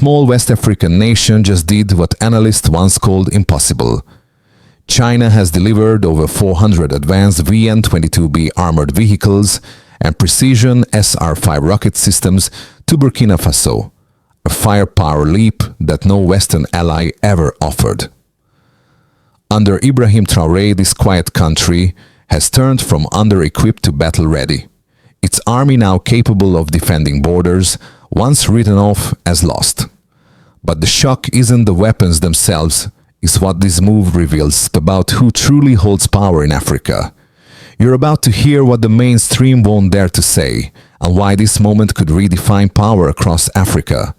small West African nation just did what analysts once called impossible. China has delivered over 400 advanced VN-22B armored vehicles and precision SR-5 rocket systems to Burkina Faso, a firepower leap that no Western ally ever offered. Under Ibrahim Traoré, this quiet country has turned from under-equipped to battle-ready. Its army now capable of defending borders, once written off as lost. But the shock isn't the weapons themselves, it's what this move reveals about who truly holds power in Africa. You're about to hear what the mainstream won't dare to say, and why this moment could redefine power across Africa.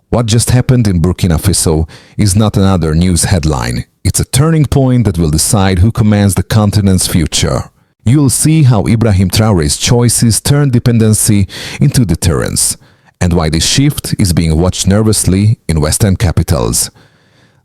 What just happened in Burkina Faso is not another news headline. It's a turning point that will decide who commands the continent's future. You'll see how Ibrahim Traoré's choices turn dependency into deterrence, and why this shift is being watched nervously in Western capitals.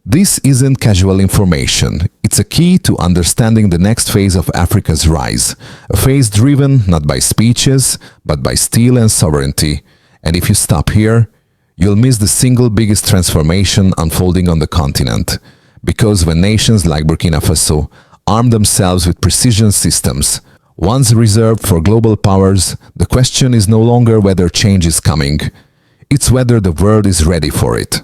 This isn't casual information. It's a key to understanding the next phase of Africa's rise, a phase driven not by speeches, but by steel and sovereignty. And if you stop here, you'll miss the single biggest transformation unfolding on the continent. Because when nations like Burkina Faso arm themselves with precision systems, once reserved for global powers, the question is no longer whether change is coming. It's whether the world is ready for it.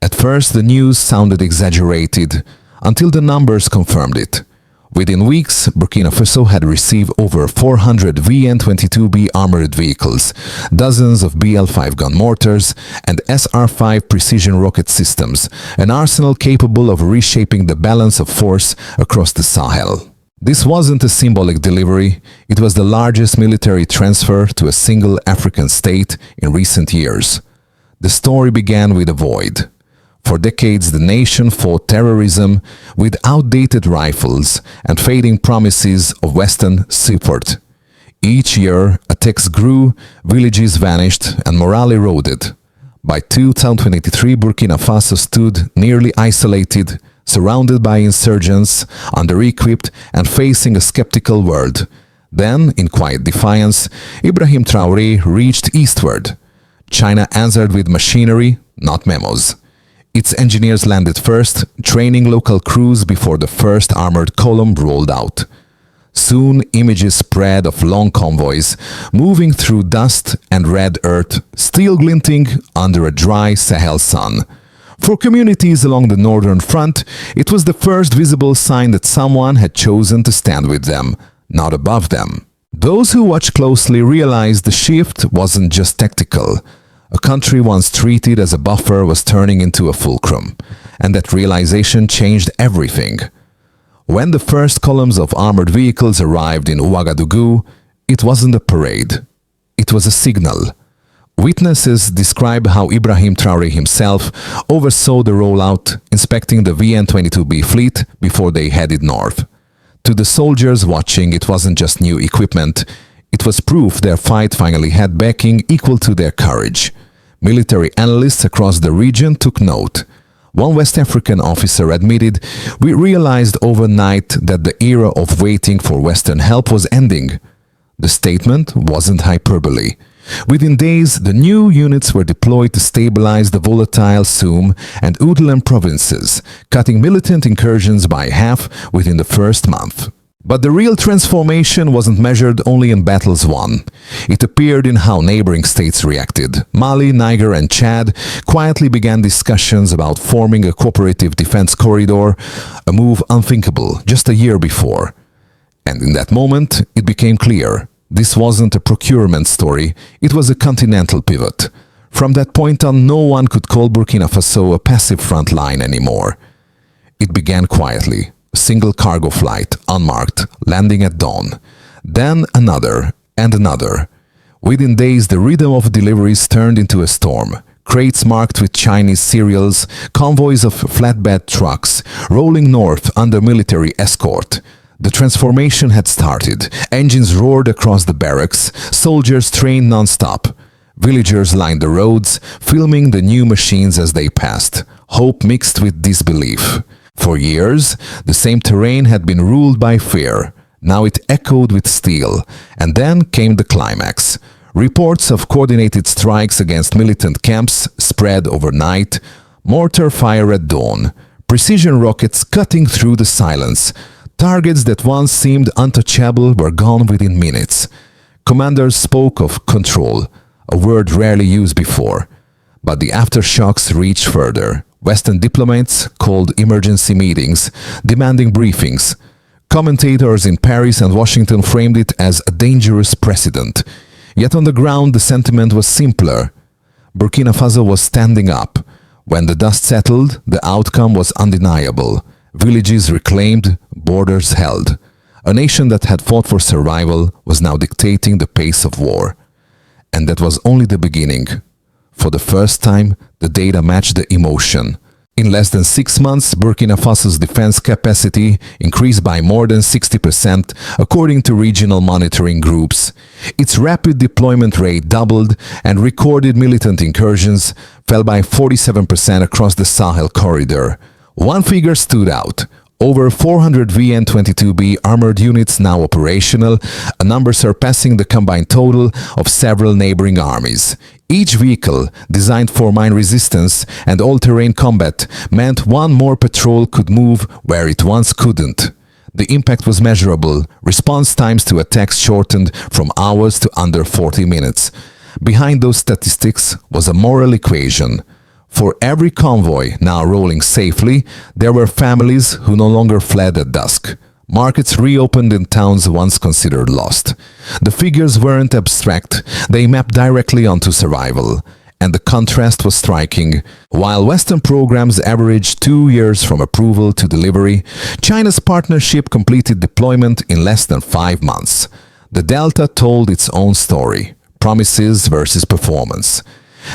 At first, the news sounded exaggerated, until the numbers confirmed it. Within weeks, Burkina Faso had received over 400 VN-22B armored vehicles, dozens of BL-5 gun mortars, and SR-5 precision rocket systems, an arsenal capable of reshaping the balance of force across the Sahel. This wasn't a symbolic delivery, it was the largest military transfer to a single African state in recent years. The story began with a void. For decades, the nation fought terrorism with outdated rifles and fading promises of Western support. Each year, attacks grew, villages vanished, and morale eroded. By 2023, Burkina Faso stood nearly isolated, surrounded by insurgents, under-equipped, and facing a skeptical world. Then, in quiet defiance, Ibrahim Traoré reached eastward. China answered with machinery, not memos. Its engineers landed first, training local crews before the first armored column rolled out. Soon, images spread of long convoys, moving through dust and red earth, still glinting under a dry Sahel sun. For communities along the northern front, it was the first visible sign that someone had chosen to stand with them, not above them. Those who watched closely realized the shift wasn't just tactical. A country once treated as a buffer was turning into a fulcrum, and that realization changed everything. When the first columns of armored vehicles arrived in Ouagadougou, it wasn't a parade. It was a signal. Witnesses describe how Ibrahim Traoré himself oversaw the rollout, inspecting the VN-22B fleet before they headed north. To the soldiers watching, it wasn't just new equipment. It was proof their fight finally had backing equal to their courage. Military analysts across the region took note. One West African officer admitted, "We realized overnight that the era of waiting for Western help was ending." The statement wasn't hyperbole. Within days, the new units were deployed to stabilize the volatile Soum and Oudelem provinces, cutting militant incursions by half within the first month. But the real transformation wasn't measured only in battles won. It appeared in how neighboring states reacted. Mali, Niger, and Chad quietly began discussions about forming a cooperative defense corridor, a move unthinkable just a year before. And in that moment, it became clear. This wasn't a procurement story, it was a continental pivot. From that point on, no one could call Burkina Faso a passive front line anymore. It began quietly. A single cargo flight, unmarked, landing at dawn. Then another, and another. Within days, the rhythm of deliveries turned into a storm. Crates marked with Chinese cereals, convoys of flatbed trucks, rolling north under military escort. The transformation had started. Engines roared across the barracks, soldiers trained non-stop. Villagers lined the roads, filming the new machines as they passed. Hope mixed with disbelief. For years, the same terrain had been ruled by fear. Now it echoed with steel. And then came the climax. Reports of coordinated strikes against militant camps spread overnight, mortar fire at dawn, precision rockets cutting through the silence. Targets that once seemed untouchable were gone within minutes. Commanders spoke of control, a word rarely used before. But the aftershocks reached further. Western diplomats called emergency meetings, demanding briefings. Commentators in Paris and Washington framed it as a dangerous precedent. Yet on the ground the sentiment was simpler. Burkina Faso was standing up. When the dust settled, the outcome was undeniable. Villages reclaimed, borders held. A nation that had fought for survival was now dictating the pace of war. And that was only the beginning. For the first time, the data matched the emotion. In less than 6 months, Burkina Faso's defense capacity increased by more than 60%, according to regional monitoring groups. Its rapid deployment rate doubled, and recorded militant incursions fell by 47% across the Sahel corridor. One figure stood out. Over 400 VN-22B armored units now operational, a number surpassing the combined total of several neighboring armies. Each vehicle, designed for mine resistance and all-terrain combat, meant one more patrol could move where it once couldn't. The impact was measurable. Response times to attacks shortened from hours to under 40 minutes. Behind those statistics was a moral equation. For every convoy now rolling safely, there were families who no longer fled at dusk. Markets reopened in towns once considered lost. The figures weren't abstract, they mapped directly onto survival. And the contrast was striking. While Western programs averaged 2 years from approval to delivery, China's partnership completed deployment in less than 5 months. The Delta told its own story: promises versus performance.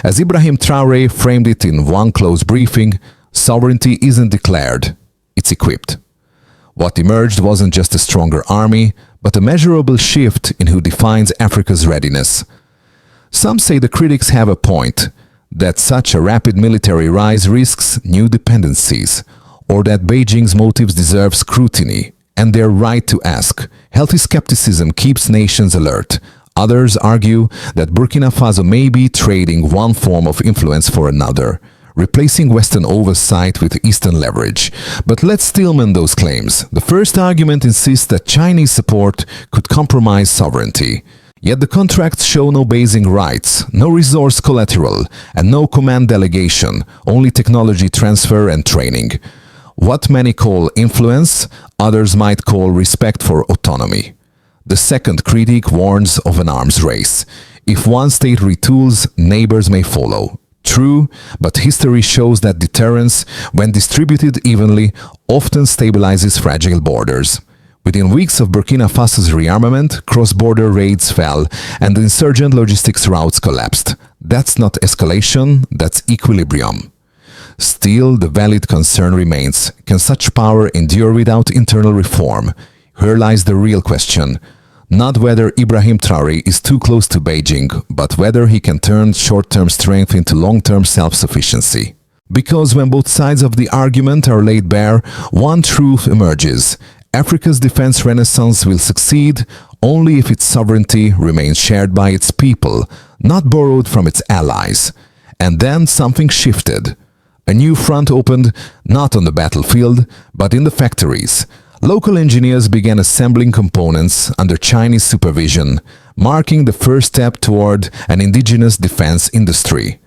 As Ibrahim Traoré framed it in one close briefing, sovereignty isn't declared, it's equipped. What emerged wasn't just a stronger army, but a measurable shift in who defines Africa's readiness. Some say the critics have a point, that such a rapid military rise risks new dependencies, or that Beijing's motives deserve scrutiny, and they're right to ask. Healthy skepticism keeps nations alert. Others argue that Burkina Faso may be trading one form of influence for another, replacing Western oversight with Eastern leverage. But let's stillman those claims. The first argument insists that Chinese support could compromise sovereignty. Yet the contracts show no basing rights, no resource collateral, and no command delegation, only technology transfer and training. What many call influence, others might call respect for autonomy. The second critique warns of an arms race. If one state retools, neighbors may follow. True, but history shows that deterrence, when distributed evenly, often stabilizes fragile borders. Within weeks of Burkina Faso's rearmament, cross-border raids fell and the insurgent logistics routes collapsed. That's not escalation, that's equilibrium. Still, the valid concern remains. Can such power endure without internal reform? Here lies the real question. Not whether Ibrahim Traoré is too close to Beijing, but whether he can turn short-term strength into long-term self-sufficiency. Because when both sides of the argument are laid bare, one truth emerges. Africa's defense renaissance will succeed only if its sovereignty remains shared by its people, not borrowed from its allies. And then something shifted. A new front opened, not on the battlefield, but in the factories. Local engineers began assembling components under Chinese supervision, marking the first step toward an indigenous defense industry.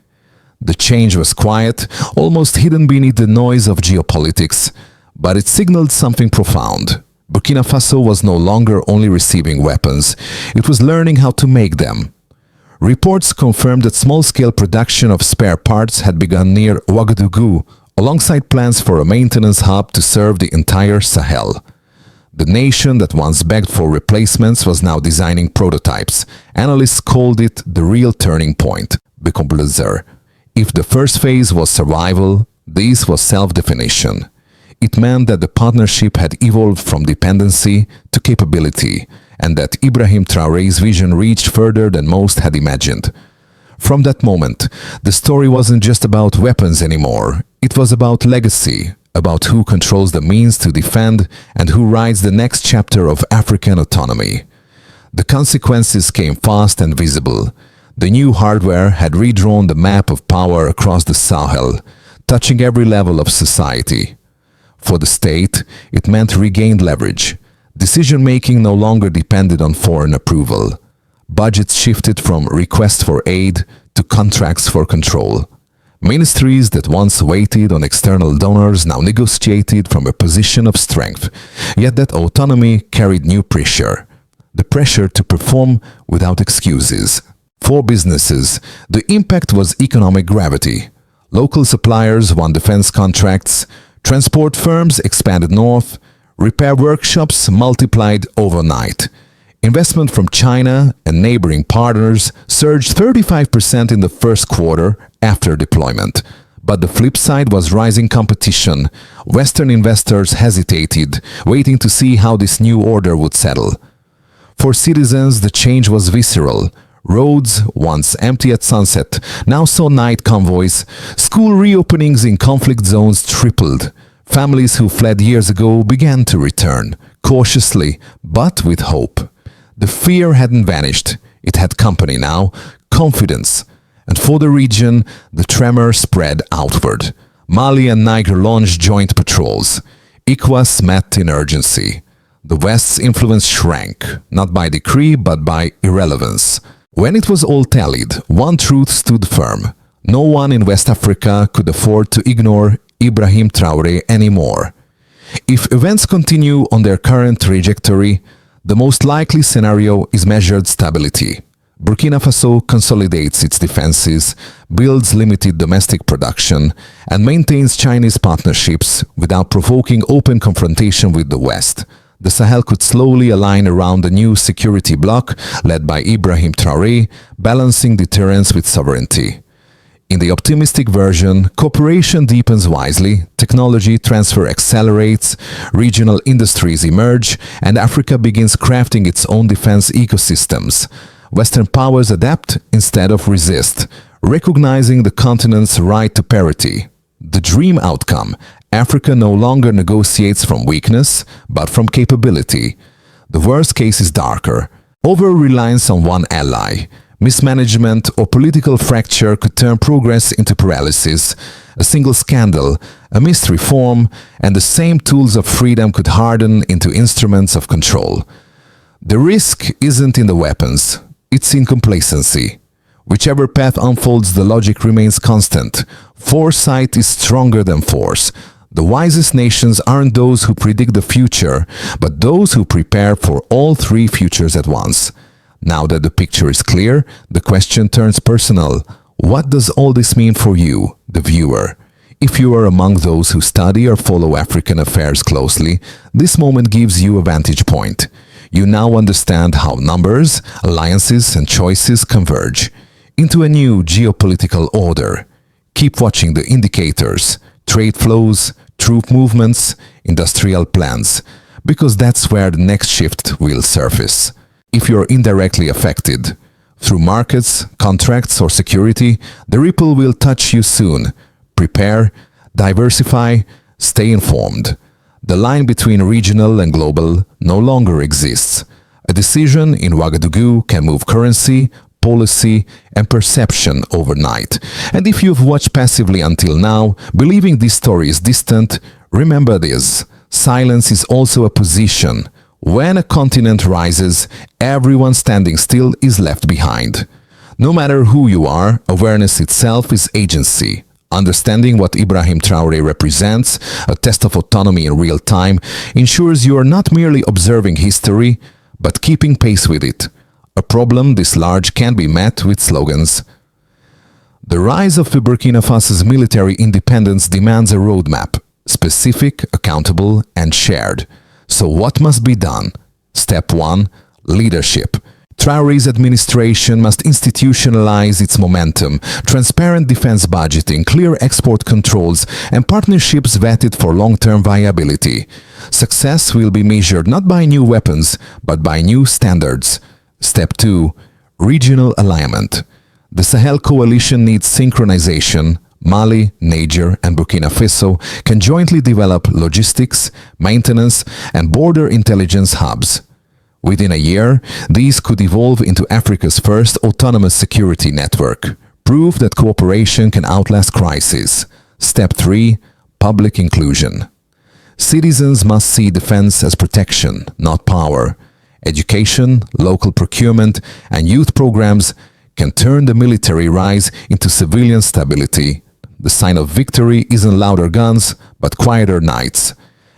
The change was quiet, almost hidden beneath the noise of geopolitics, but it signaled something profound. Burkina Faso was no longer only receiving weapons, it was learning how to make them. Reports confirmed that small-scale production of spare parts had begun near Ouagadougou, alongside plans for a maintenance hub to serve the entire Sahel. The nation that once begged for replacements was now designing prototypes. Analysts called it the real turning point, Becomplaisir. If the first phase was survival, this was self-definition. It meant that the partnership had evolved from dependency to capability, and that Ibrahim Traoré's vision reached further than most had imagined. From that moment, the story wasn't just about weapons anymore. It was about legacy, about who controls the means to defend and who writes the next chapter of African autonomy. The consequences came fast and visible. The new hardware had redrawn the map of power across the Sahel, touching every level of society. For the state, it meant regained leverage. Decision-making no longer depended on foreign approval. Budgets shifted from requests for aid to contracts for control. Ministries that once waited on external donors now negotiated from a position of strength, yet that autonomy carried new pressure. The pressure to perform without excuses. For businesses, the impact was economic gravity. Local suppliers won defense contracts, transport firms expanded north, repair workshops multiplied overnight. Investment from China and neighboring partners surged 35% in the first quarter after deployment. But the flip side was rising competition. Western investors hesitated, waiting to see how this new order would settle. For citizens, the change was visceral. Roads, once empty at sunset, now saw night convoys. School reopenings in conflict zones tripled. Families who fled years ago began to return, cautiously, but with hope. The fear hadn't vanished. It had company now, confidence. And for the region, the tremor spread outward. Mali and Niger launched joint patrols. ECOWAS met in urgency. The West's influence shrank, not by decree but by irrelevance. When it was all tallied, one truth stood firm. No one in West Africa could afford to ignore Ibrahim Traoré anymore. If events continue on their current trajectory, the most likely scenario is measured stability. Burkina Faso consolidates its defenses, builds limited domestic production, and maintains Chinese partnerships without provoking open confrontation with the West. The Sahel could slowly align around a new security bloc led by Ibrahim Traoré, balancing deterrence with sovereignty. In the optimistic version, cooperation deepens wisely, technology transfer accelerates, regional industries emerge, and Africa begins crafting its own defense ecosystems. Western powers adapt instead of resist, recognizing the continent's right to parity. The dream outcome: Africa no longer negotiates from weakness, but from capability. The worst case is darker. Over-reliance on one ally, mismanagement or political fracture could turn progress into paralysis. A single scandal, a missed reform, and the same tools of freedom could harden into instruments of control. The risk isn't in the weapons, it's in complacency. Whichever path unfolds, the logic remains constant. Foresight is stronger than force. The wisest nations aren't those who predict the future, but those who prepare for all three futures at once. Now that the picture is clear, the question turns personal. What does all this mean for you, the viewer? If you are among those who study or follow African affairs closely, this moment gives you a vantage point. You now understand how numbers, alliances, and choices converge into a new geopolitical order. Keep watching the indicators, trade flows, troop movements, industrial plans, because that's where the next shift will surface. If you're indirectly affected, through markets, contracts, or security, the ripple will touch you soon. Prepare, diversify, stay informed. The line between regional and global no longer exists. A decision in Ouagadougou can move currency, policy, and perception overnight. And if you've watched passively until now, believing this story is distant, remember this: silence is also a position. When a continent rises, everyone standing still is left behind. No matter who you are, awareness itself is agency. Understanding what Ibrahim Traoré represents, a test of autonomy in real time, ensures you are not merely observing history, but keeping pace with it. A problem this large can be met with slogans. The rise of Burkina Faso's military independence demands a roadmap, specific, accountable, and shared. So what must be done? Step 1. Leadership. Traoré's administration must institutionalize its momentum, transparent defense budgeting, clear export controls, and partnerships vetted for long-term viability. Success will be measured not by new weapons, but by new standards. Step 2. Regional alignment. The Sahel coalition needs synchronization. Mali, Niger, and Burkina Faso can jointly develop logistics, maintenance, and border intelligence hubs. Within a year, these could evolve into Africa's first autonomous security network. Prove that cooperation can outlast crisis. Step 3. Public inclusion. Citizens must see defense as protection, not power. Education, local procurement, and youth programs can turn the military rise into civilian stability. The sign of victory isn't louder guns, but quieter nights.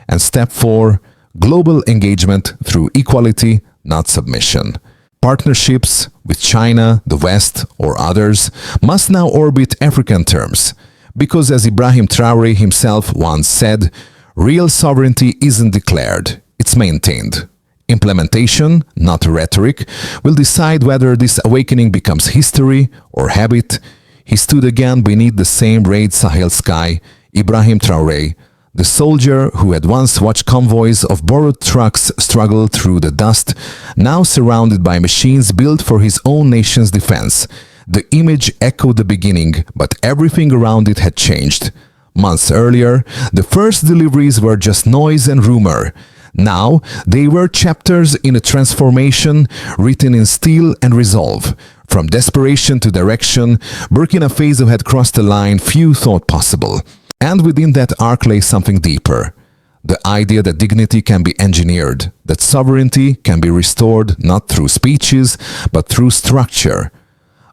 And step 4. Global engagement through equality, not submission. Partnerships with China, the West, or others must now orbit African terms. Because as Ibrahim Traoré himself once said, real sovereignty isn't declared, it's maintained. Implementation, not rhetoric, will decide whether this awakening becomes history or habit. He stood again beneath the same red Sahel sky, Ibrahim Traoré, the soldier who had once watched convoys of borrowed trucks struggle through the dust, now surrounded by machines built for his own nation's defense. The image echoed the beginning, but everything around it had changed. Months earlier, the first deliveries were just noise and rumor. Now, they were chapters in a transformation written in steel and resolve. From desperation to direction, Burkina Faso had crossed a line few thought possible. And within that arc lay something deeper. The idea that dignity can be engineered, that sovereignty can be restored not through speeches, but through structure.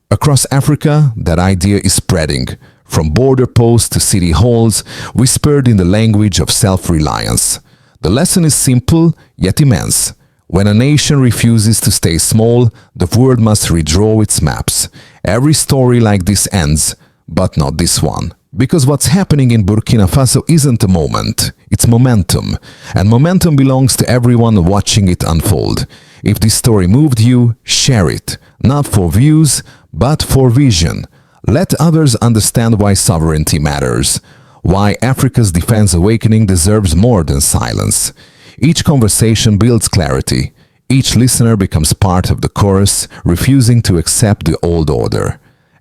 Across Africa, that idea is spreading, from border posts to city halls, whispered in the language of self-reliance. The lesson is simple, yet immense. When a nation refuses to stay small, the world must redraw its maps. Every story like this ends, but not this one. Because what's happening in Burkina Faso isn't a moment, it's momentum. And momentum belongs to everyone watching it unfold. If this story moved you, share it. Not for views, but for vision. Let others understand why sovereignty matters. Why Africa's defense awakening deserves more than silence. Each conversation builds clarity. Each listener becomes part of the chorus, refusing to accept the old order.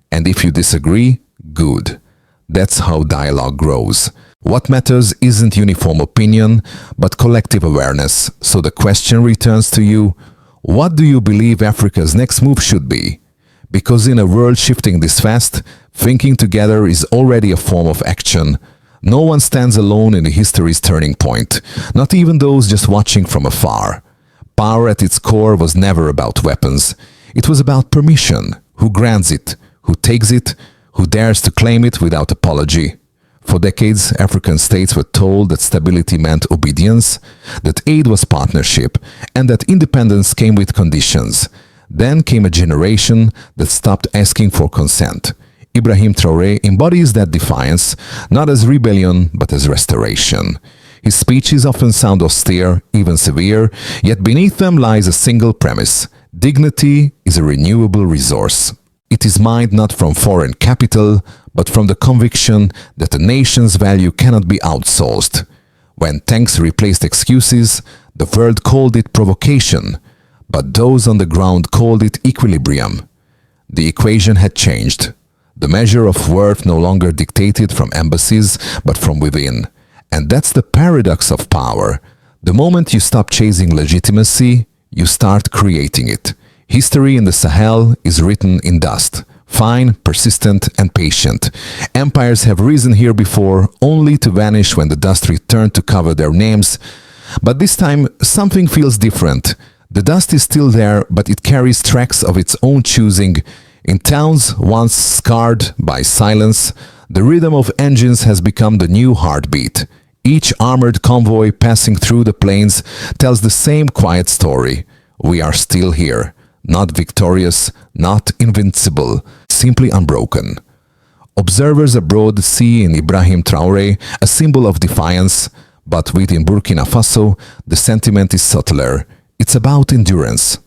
And if you disagree, good. That's how dialogue grows. What matters isn't uniform opinion, but collective awareness. So the question returns to you, what do you believe Africa's next move should be? Because in a world shifting this fast, thinking together is already a form of action. No one stands alone in history's turning point, not even those just watching from afar. Power at its core was never about weapons. It was about permission. Who grants it? Who takes it? Who dares to claim it without apology? For decades, African states were told that stability meant obedience, that aid was partnership, and that independence came with conditions. Then came a generation that stopped asking for consent. Ibrahim Traoré embodies that defiance, not as rebellion, but as restoration. His speeches often sound austere, even severe, yet beneath them lies a single premise. Dignity is a renewable resource. It is mined not from foreign capital, but from the conviction that a nation's value cannot be outsourced. When tanks replaced excuses, the world called it provocation, but those on the ground called it equilibrium. The equation had changed. The measure of worth no longer dictated from embassies, but from within. And that's the paradox of power. The moment you stop chasing legitimacy, you start creating it. History in the Sahel is written in dust. Fine, persistent, and patient. Empires have risen here before, only to vanish when the dust returned to cover their names. But this time, something feels different. The dust is still there, but it carries tracks of its own choosing. In towns once scarred by silence, the rhythm of engines has become the new heartbeat. Each armored convoy passing through the plains tells the same quiet story. We are still here. Not victorious, not invincible, simply unbroken. Observers abroad see in Ibrahim Traoré a symbol of defiance, but within Burkina Faso, the sentiment is subtler. It's about endurance.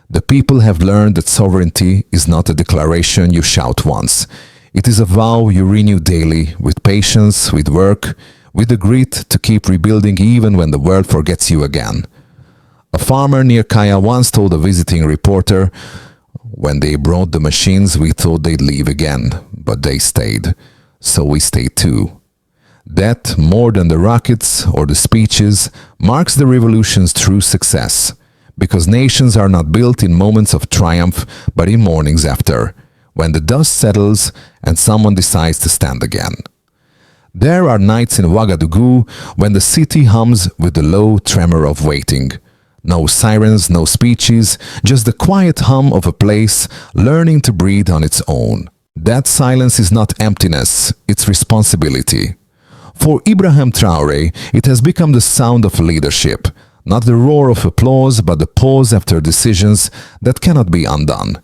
The people have learned that sovereignty is not a declaration you shout once. It is a vow you renew daily, with patience, with work, with the grit to keep rebuilding even when the world forgets you again. A farmer near Kaya once told a visiting reporter, "When they brought the machines, we thought they'd leave again, but they stayed. So we stayed too." That, more than the rockets or the speeches, marks the revolution's true success. because nations are not built in moments of triumph, but in mornings after, when the dust settles and someone decides to stand again. There are nights in Ouagadougou when the city hums with the low tremor of waiting. No sirens, no speeches, just the quiet hum of a place learning to breathe on its own. That silence is not emptiness, it's responsibility. For Ibrahim Traoré, it has become the sound of leadership, not the roar of applause, but the pause after decisions that cannot be undone.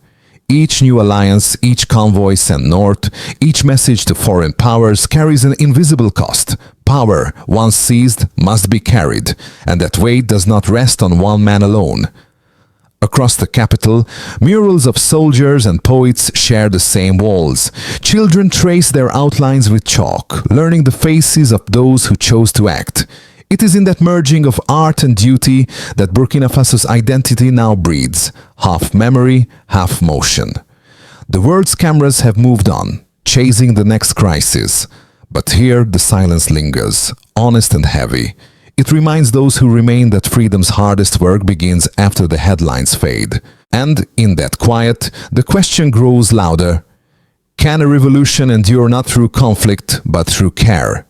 Each new alliance, each convoy sent north, each message to foreign powers carries an invisible cost. Power, once seized, must be carried, and that weight does not rest on one man alone. Across the capital, murals of soldiers and poets share the same walls. Children trace their outlines with chalk, learning the faces of those who chose to act. It is in that merging of art and duty that Burkina Faso's identity now breathes, half memory, half motion. The world's cameras have moved on, chasing the next crisis. But here the silence lingers, honest and heavy. It reminds those who remain that freedom's hardest work begins after the headlines fade. And in that quiet, the question grows louder. Can a revolution endure not through conflict, but through care?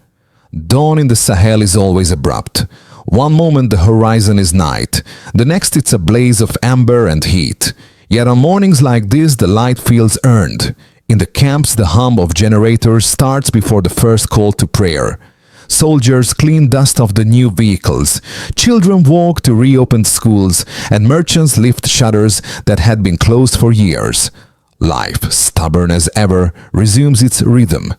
Dawn in the Sahel is always abrupt. One moment the horizon is night, the next it's a blaze of amber and heat. Yet on mornings like this the light feels earned. In the camps the hum of generators starts before the first call to prayer. Soldiers clean dust off the new vehicles, children walk to reopened schools, and merchants lift shutters that had been closed for years. Life, stubborn as ever, resumes its rhythm.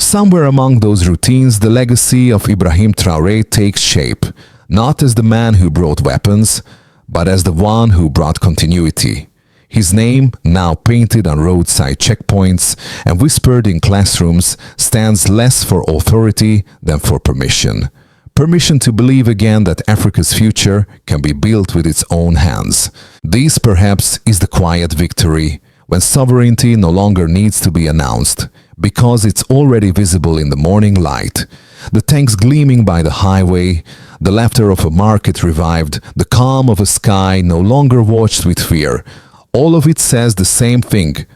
Somewhere among those routines, the legacy of Ibrahim Traoré takes shape, not as the man who brought weapons, but as the one who brought continuity. His name, now painted on roadside checkpoints and whispered in classrooms, stands less for authority than for permission. Permission to believe again that Africa's future can be built with its own hands. This, perhaps, is the quiet victory, when sovereignty no longer needs to be announced, because it's already visible in the morning light. The tanks gleaming by the highway, the laughter of a market revived, the calm of a sky no longer watched with fear. All of it says the same thing.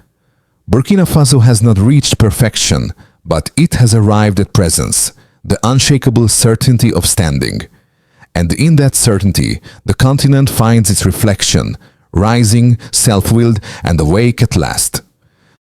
Burkina Faso has not reached perfection, but it has arrived at presence, the unshakable certainty of standing. And in that certainty, the continent finds its reflection, rising, self-willed, and awake at last.